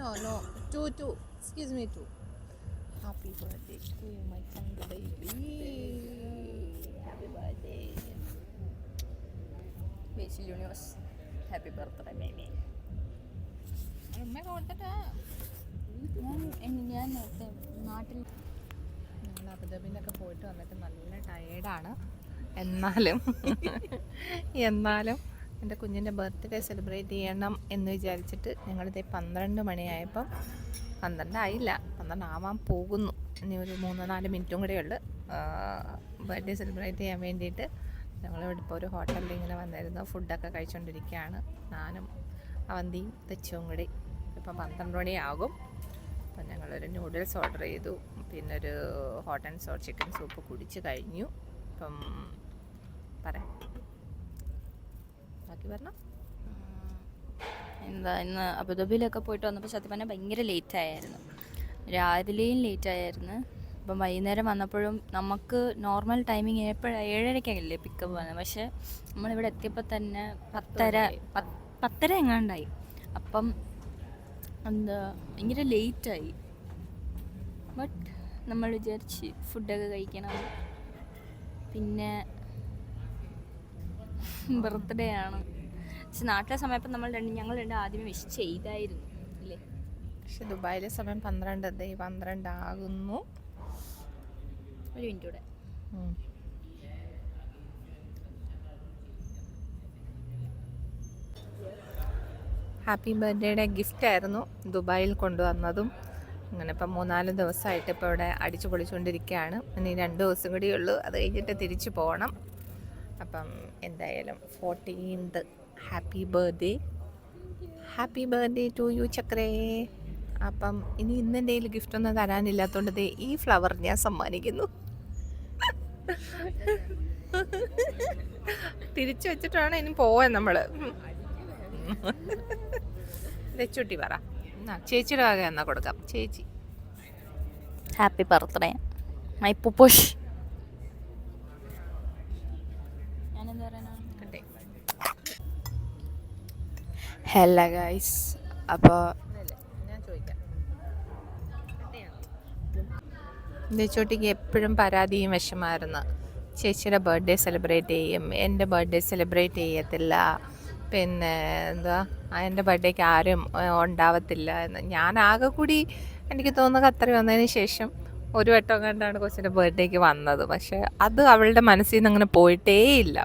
No. Two. Excuse me, two. Happy birthday to you, my tiny baby. Happy birthday. Basic Universe. Happy birthday, baby. ഞാൻ നേരത്തെ നാട്ടിൽ ഞങ്ങൾ അബുദാബിയിലൊക്കെ പോയിട്ട് വന്നിട്ട് നല്ല ടയേർഡാണ്. എന്നാലും എൻ്റെ കുഞ്ഞിൻ്റെ ബർത്ത്ഡേ സെലിബ്രേറ്റ് ചെയ്യണം എന്ന് വിചാരിച്ചിട്ട് ഞങ്ങളിത് 12 മണിയായപ്പം 12 ആയില്ല, 12 ആവാൻ പോകുന്നു. ഇനി ഒരു 3-4 മിനിറ്റും കൂടെ ഉള്ളു ബർത്ത്ഡേ സെലിബ്രേറ്റ് ചെയ്യാൻ വേണ്ടിയിട്ട്. ഞങ്ങളിവിടെ ഇപ്പോൾ ഒരു ഹോട്ടലിൽ ഇങ്ങനെ വന്നിരുന്നു, ഫുഡൊക്കെ കഴിച്ചുകൊണ്ടിരിക്കുകയാണ്. ഞാനും അവന്തിയും തെച്ചും കൂടി. ഇപ്പം 12 മണിയാകും. അപ്പം ഞങ്ങളൊരു നൂഡിൽസ് ഓർഡർ ചെയ്തു, പിന്നെ ഒരു hot and sour chicken soup കുടിച്ച് കഴിഞ്ഞു. ഇപ്പം പറയാം, ബാക്കി പറഞ്ഞോ. ഇന്ന് അബുദാബിയിലൊക്കെ പോയിട്ട് വന്നപ്പോൾ സത്യം പറഞ്ഞാൽ ഭയങ്കര ലേറ്റായിരുന്നു. രാവിലെയും ലേറ്റായിരുന്നു. അപ്പം വൈകുന്നേരം വന്നപ്പോഴും നമുക്ക് നോർമൽ ടൈമിങ് എപ്പോഴാണ് 7:30 പിക്കപ്പ് വന്നത്. പക്ഷേ നമ്മളിവിടെ എത്തിയപ്പോൾ തന്നെ 10:30 എങ്ങാണ്ടായി. അപ്പം ഭയങ്കര ലേറ്റായി. ബട്ട് നമ്മൾ വിചാരിച്ച് ഫുഡൊക്കെ കഴിക്കണം. പിന്നെ ബർത്ത്ഡേ ആണ്. പക്ഷെ നാട്ടിലെ സമയത്ത് ഞങ്ങൾ രണ്ട് ആദ്യമേ വിഷ് ചെയ്തായിരുന്നു അല്ലേ. പക്ഷെ ദുബായിലെ സമയം 12 ആകുന്നു. ഒരു മിനിറ്റ് കൂടെ. ഹാപ്പി ബർത്ത്ഡേയുടെ ഗിഫ്റ്റായിരുന്നു ദുബായിൽ കൊണ്ടുവന്നതും. അങ്ങനെ ഇപ്പം 3-4 ദിവസമായിട്ട് ഇപ്പോൾ ഇവിടെ അടിച്ചു പൊളിച്ചുകൊണ്ടിരിക്കുകയാണ്. ഇനി 2 ദിവസം കൂടി ഉള്ളൂ, അത് കഴിഞ്ഞിട്ട് തിരിച്ചു പോകണം. അപ്പം എന്തായാലും 14th happy birthday to you ചക്രേ. അപ്പം ഇന്ന് എൻ്റെ കയ്യിൽ ഗിഫ്റ്റൊന്നും തരാനില്ലാത്തതുകൊണ്ട് ഈ ഫ്ലവർ ഞാൻ സമ്മാനിക്കുന്നു. തിരിച്ചു വെച്ചിട്ട് വേണം ഇനി പോവാൻ നമ്മൾ. രച്ചുട്ടി പറ, ചേച്ചിയുടെ വക എന്നാ കൊടുക്കാം. ചേച്ചി ഹാപ്പി ബർത്ത്ഡേ മൈ പുപ്പുഷ്. ഞാനെന്താ പറയാനാ? Hello guys. അപ്പോൾ ഞാൻ ചോദിക്കാം, രച്ചുട്ടിക്ക് എപ്പോഴും പരാതിയും വിഷമായിരുന്നു. ചേച്ചിയുടെ ബർത്ത്ഡേ സെലിബ്രേറ്റ് ചെയ്യും, എൻ്റെ ബർത്ത്ഡേ സെലിബ്രേറ്റ് ചെയ്യത്തില്ല, പിന്നെ എന്താ എൻ്റെ ബർത്ത്ഡേക്ക് ആരും ഉണ്ടാവത്തില്ല എന്ന്. ഞാൻ ആകെ കൂടി എനിക്ക് തോന്നുന്നു ഖത്തറി വന്നതിന് ശേഷം ഒരു വട്ടം കണ്ടാണ് കൊച്ചിൻ്റെ ബർത്ത്ഡേക്ക് വന്നത്. പക്ഷേ അത് അവളുടെ മനസ്സിൽ നിന്ന് അങ്ങനെ പോയിട്ടേ ഇല്ല.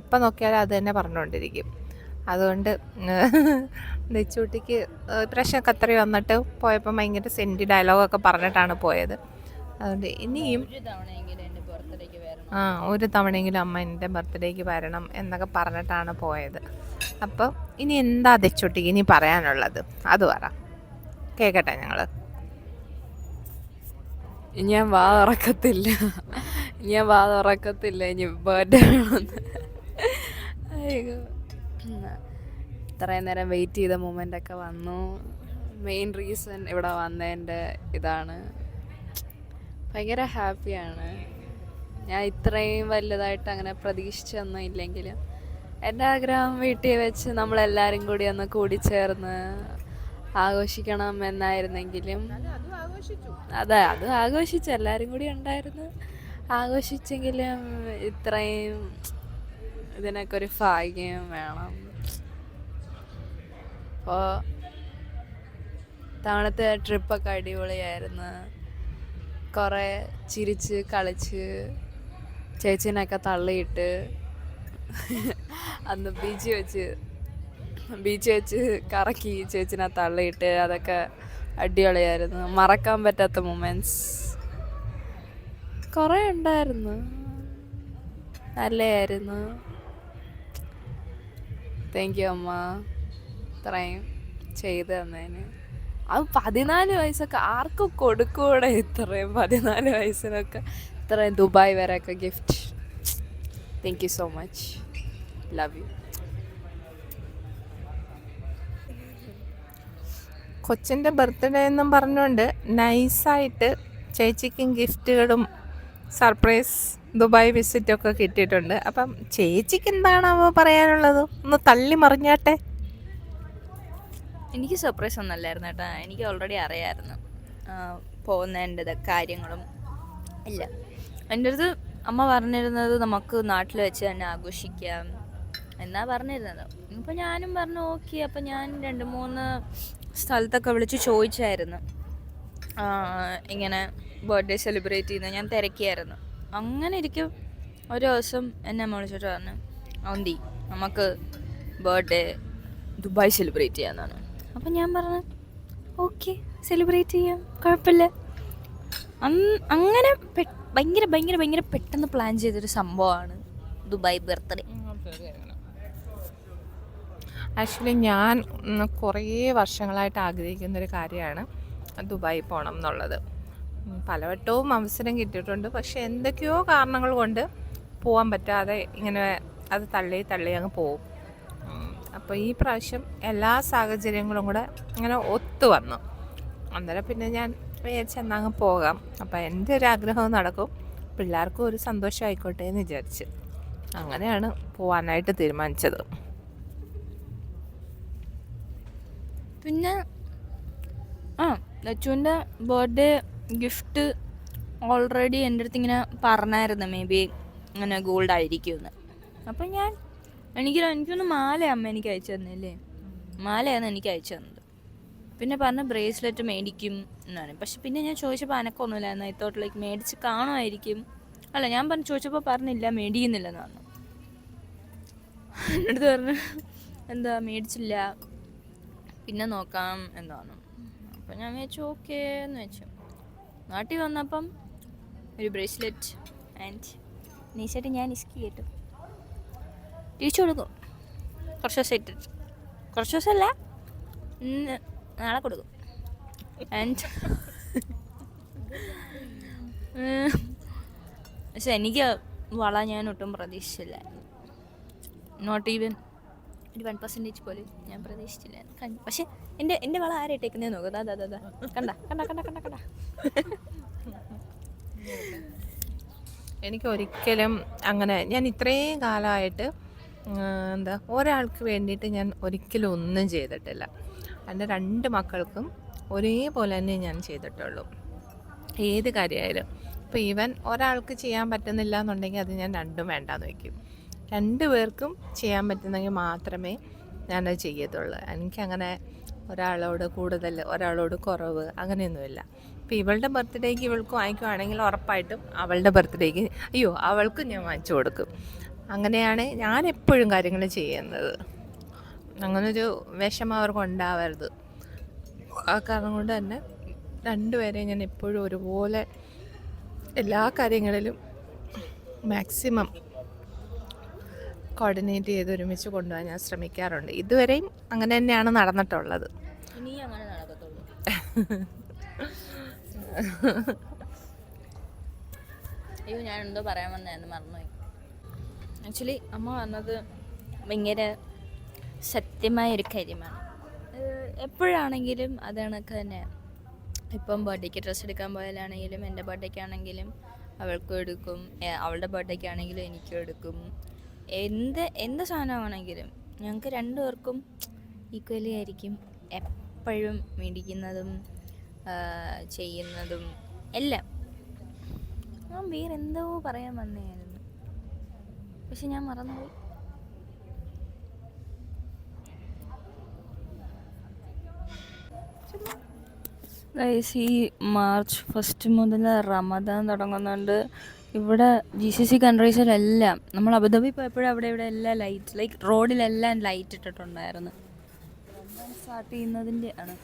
എപ്പോൾ നോക്കിയാലും അത് തന്നെ പറഞ്ഞുകൊണ്ടിരിക്കും. അതുകൊണ്ട് നെച്ചൂട്ടിക്ക് പ്രാവശ്യം ഖത്തറി വന്നിട്ട് പോയപ്പോൾ ഭയങ്കര സെൻറ്റി ഡയലോഗൊക്കെ പറഞ്ഞിട്ടാണ് പോയത്. അതുകൊണ്ട് ഇനിയും ഒരു തവണയെങ്കിലും അമ്മ എൻ്റെ ബർത്ത്ഡേക്ക് വരണം എന്നൊക്കെ പറഞ്ഞിട്ടാണ് പോയത്. അപ്പോൾ ഇനി എന്താ തെച്ചോട്ടിക്ക് ഇനി പറയാനുള്ളത് അത് പറ, കേൾക്കട്ടെ ഞങ്ങൾ. ഞാൻ വാ തുറക്കത്തില്ല ഇനി ബർത്ത്ഡേ വേണമെന്ന്. ഇത്രയും നേരം വെയിറ്റ് ചെയ്ത മൊമെൻ്റൊക്കെ വന്നു. മെയിൻ റീസൺ ഇവിടെ വന്നതിൻ്റെ ഇതാണ്. ഭയങ്കര ഹാപ്പിയാണ്. ഞാൻ ഇത്രയും വലുതായിട്ട് അങ്ങനെ പ്രതീക്ഷിച്ചൊന്നും ഇല്ലെങ്കിലും എൻ്റെ ആഗ്രഹം വീട്ടിൽ വെച്ച് നമ്മളെല്ലാവരും കൂടി ഒന്ന് കൂടിച്ചേർന്ന് ആഘോഷിക്കണം എന്നായിരുന്നെങ്കിലും അത് ആഘോഷിച്ചു. എല്ലാവരും കൂടി ഉണ്ടായിരുന്നു, ആഘോഷിച്ചെങ്കിലും ഇത്രയും ഇതിനൊക്കെ ഒരു ഭാഗ്യം വേണം. അപ്പോൾ തവണത്തെ ട്രിപ്പൊക്കെ അടിപൊളിയായിരുന്നു. കുറേ ചിരിച്ച് കളിച്ച് ചേച്ചീനൊക്കെ തള്ളിയിട്ട് അന്ന് ബീച്ച് വെച്ച് കറക്കി ചേച്ചിനെ തള്ളിയിട്ട് അതൊക്കെ അടിപൊളിയായിരുന്നു. മറക്കാൻ പറ്റാത്ത മൊമെൻറ്റ്സ് കുറേ ഉണ്ടായിരുന്നു, നല്ലതായിരുന്നു. താങ്ക് യു അമ്മ ഇത്രയും ചെയ്തു തന്നതിന്. അത് 14 വയസ്സൊക്കെ ആർക്കും കൊടുക്കൂടെ? ഇത്രയും 14 വയസ്സിനൊക്കെ ഇത്രയും ദുബായ് വരെയൊക്കെ gift. Thank you so much, love you. കൊച്ചിൻ്റെ ബർത്ത്ഡേ എന്നും പറഞ്ഞുകൊണ്ട് നൈസായിട്ട് ചേച്ചിക്കും ഗിഫ്റ്റുകളും സർപ്രൈസ് ദുബായ് വിസിറ്റൊക്കെ കിട്ടിയിട്ടുണ്ട്. അപ്പം ചേച്ചിക്ക് എന്താണാവോ പറയാനുള്ളത്? ഒന്ന് തള്ളി മറിഞ്ഞാട്ടെ. എനിക്ക് സർപ്രൈസ് ഒന്നല്ലായിരുന്നു കേട്ടോ, എനിക്ക് ഓൾറെഡി അറിയാമായിരുന്നു പോകുന്നതിൻ്റെ കാര്യങ്ങളും ഇല്ല. എൻ്റെ അടുത്ത് അമ്മ പറഞ്ഞിരുന്നത് നമുക്ക് നാട്ടിൽ വെച്ച് തന്നെ ആഘോഷിക്കാം എന്നാ പറഞ്ഞിരുന്നത്. ഇപ്പോൾ ഞാനും പറഞ്ഞു ഓക്കെ. അപ്പം ഞാൻ 2-3 സ്ഥലത്തൊക്കെ വിളിച്ച് ചോദിച്ചായിരുന്നു ഇങ്ങനെ ബർത്ത്ഡേ സെലിബ്രേറ്റ് ചെയ്യുന്നത്. ഞാൻ തിരക്കിയായിരുന്നു. അങ്ങനെ ഇരിക്കും ഒരു ദിവസം എന്നെ അമ്മ വിളിച്ചിട്ട് പറഞ്ഞു അവന്തി നമുക്ക് ബർത്ത്ഡേ ദുബായ് സെലിബ്രേറ്റ് ചെയ്യാമെന്നാണ്. അപ്പം ഞാൻ പറഞ്ഞു ഓക്കെ സെലിബ്രേറ്റ് ചെയ്യാം, കുഴപ്പമില്ല. അങ്ങനെ ഭയങ്കര ഭയങ്കര ഭയങ്കര പെട്ടെന്ന് പ്ലാൻ ചെയ്തൊരു സംഭവമാണ് ദുബായ് ബർത്ത്ഡേ. ആക്ച്വലി ഞാൻ കുറേ വർഷങ്ങളായിട്ട് ആഗ്രഹിക്കുന്നൊരു കാര്യമാണ് ദുബായി പോകണം എന്നുള്ളത്. പലവട്ടവും അവസരം കിട്ടിയിട്ടുണ്ട്, പക്ഷേ എന്തൊക്കെയോ കാരണങ്ങൾ കൊണ്ട് പോകാൻ പറ്റാതെ ഇങ്ങനെ അത് തള്ളി അങ്ങ് പോകും. അപ്പോൾ ഈ പ്രാവശ്യം എല്ലാ സാഹചര്യങ്ങളും കൂടെ അങ്ങനെ ഒത്തു വന്നു. അന്നേരം പിന്നെ ഞാൻ വിചാരിച്ചെന്നാൽ അങ്ങ് പോകാം. അപ്പോൾ എൻ്റെ ഒരു ആഗ്രഹവും നടക്കും, പിള്ളേർക്കും ഒരു സന്തോഷമായിക്കോട്ടെ എന്ന് വിചാരിച്ച് അങ്ങനെയാണ് പോകാനായിട്ട് തീരുമാനിച്ചത്. പിന്നെ ലച്ചുവിൻ്റെ ബർത്ത്ഡേ ഗിഫ്റ്റ് ഓൾറെഡി എൻ്റെ അടുത്ത് ഇങ്ങനെ പറഞ്ഞായിരുന്നു മേ ബി അങ്ങനെ ഗോൾഡ് ആയിരിക്കുമെന്ന്. അപ്പം എനിക്കൊന്ന് മാല അമ്മ എനിക്ക് അയച്ചു തന്നില്ലേ, മാലയാണ് എനിക്ക് അയച്ചു തന്നത്. പിന്നെ പറഞ്ഞ് ബ്രേസ്ലെറ്റ് മേടിക്കും എന്നാണ്. പക്ഷെ പിന്നെ ഞാൻ ചോദിച്ചപ്പോൾ അനക്കൊന്നുമില്ലായിരുന്നു. ഐത്തോട്ടിലേക്ക് മേടിച്ച് കാണുമായിരിക്കും. അല്ല, ഞാൻ ചോദിച്ചപ്പോൾ പറഞ്ഞില്ല മേടിക്കുന്നില്ലെന്ന് പറഞ്ഞു. എൻ്റെ അടുത്ത് പറഞ്ഞു എന്താ മേടിച്ചില്ല, പിന്നെ നോക്കാം എന്താണ്. അപ്പം ഞാൻ വെച്ചു ഓക്കേ എന്ന് വെച്ചു. നാട്ടിൽ വന്നപ്പം ഒരു ബ്രേസ്ലെറ്റ് ആൻഡ് നൈസായിട്ട് ഞാൻ ഇസ്കി കേട്ടു തിരിച്ചു കൊടുക്കും. കുറച്ച് ദിവസം ഇട്ടിട്ട്, കുറച്ച് ദിവസമല്ല നാളെ കൊടുക്കും. ആൻഡ് പക്ഷെ എനിക്ക് വള ഞാൻ ഒട്ടും പ്രതീക്ഷിച്ചില്ലായിരുന്നു. നോട്ട് ഈവൻ ഒരു 1% പോലും ഞാൻ പ്രതീക്ഷിച്ചില്ലായിരുന്നു. പക്ഷെ എൻ്റെ വള ആരെ ഇട്ടേക്കുന്നതെന്ന് നോക്കുക. അതാ കണ്ട കണ്ട കണ്ട കണ്ട കണ്ട എനിക്ക് ഒരിക്കലും അങ്ങനെ ഞാൻ ഇത്രയും കാലമായിട്ട് ഒരാൾക്ക് വേണ്ടിയിട്ട് ഞാൻ ഒരിക്കലും ഒന്നും ചെയ്തിട്ടില്ല. എൻ്റെ 2 മക്കൾക്കും ഒരേപോലെ തന്നെ ഞാൻ ചെയ്തിട്ടുള്ളൂ, ഏത് കാര്യമായാലും. ഇപ്പോൾ ഈവൻ ഒരാൾക്ക് ചെയ്യാൻ പറ്റുന്നില്ല എന്നുണ്ടെങ്കിൽ അത് ഞാൻ 2 വേണ്ടാന്ന് വയ്ക്കും. 2 പേർക്കും ചെയ്യാൻ പറ്റുന്നെങ്കിൽ മാത്രമേ ഞാനത് ചെയ്യത്തുള്ളൂ. എനിക്കങ്ങനെ ഒരാളോട് കൂടുതൽ ഒരാളോട് കുറവ് അങ്ങനെയൊന്നുമില്ല. ഇപ്പോൾ ഇവളുടെ ബർത്ത്ഡേക്ക് ഇവൾക്ക് വാങ്ങിക്കുവാണെങ്കിൽ ഉറപ്പായിട്ടും അവളുടെ ബർത്ത്ഡേക്ക് അവൾക്കും ഞാൻ വാങ്ങിച്ചു കൊടുക്കും. അങ്ങനെയാണ് ഞാൻ എപ്പോഴും കാര്യങ്ങൾ ചെയ്യുന്നത്. അങ്ങനൊരു വിഷമം അവർക്ക് ഉണ്ടാവരുത്. ആ കാരണം കൊണ്ട് തന്നെ 2 പേരെയും ഞാൻ എപ്പോഴും ഒരുപോലെ എല്ലാ കാര്യങ്ങളിലും മാക്സിമം കോർഡിനേറ്റ് ചെയ്ത് ഒരുമിച്ച് കൊണ്ടുപോകാൻ ഞാൻ ശ്രമിക്കാറുണ്ട്. ഇതുവരെയും അങ്ങനെ തന്നെയാണ് നടന്നിട്ടുള്ളത്. ഇനി അങ്ങനെ നടക്കത്തുള്ളൂ. അയ്യോ, ഞാൻ എന്തോ പറയാൻ വന്നായിരുന്നു, മറന്നുപോയി. ആക്ച്വലി അമ്മ പറഞ്ഞത് ഭയങ്കര സത്യമായൊരു കാര്യമാണ്. എപ്പോഴാണെങ്കിലും അത് കണക്ക് തന്നെ. ഇപ്പം ബർത്ത്ഡേക്ക് ഡ്രസ്സ് എടുക്കാൻ പോയാലാണെങ്കിലും, എൻ്റെ ബർത്ത്ഡേക്കാണെങ്കിലും അവൾക്കും എടുക്കും, അവളുടെ ബർത്ത്ഡേക്കാണെങ്കിലും എനിക്കും എടുക്കും. എന്ത് സാധനമാണെങ്കിലും ഞങ്ങൾക്ക് 2 പേർക്കും ഈക്വലി ആയിരിക്കും എപ്പോഴും മേടിക്കുന്നതും ചെയ്യുന്നതും എല്ലാം. ഞാൻ വേറെ എന്തോ പറയാൻ വന്നതായിരുന്നു, പക്ഷെ ഞാൻ മറന്നുപോയി. ഈ March 1 മുതൽ റമദാൻ തുടങ്ങുന്നുണ്ട്. ഇവിടെ GCC കൺട്രീസിലെല്ലാം, നമ്മൾ അബുദാബി പോയപ്പോഴും അവിടെ ഇവിടെ എല്ലാം ലൈക്ക് റോഡിലെല്ലാം ലൈറ്റ് ഇട്ടിട്ടുണ്ടായിരുന്നു. റമദാൻ സ്റ്റാർട്ട് ചെയ്യുന്നതിൻ്റെ ആണ്.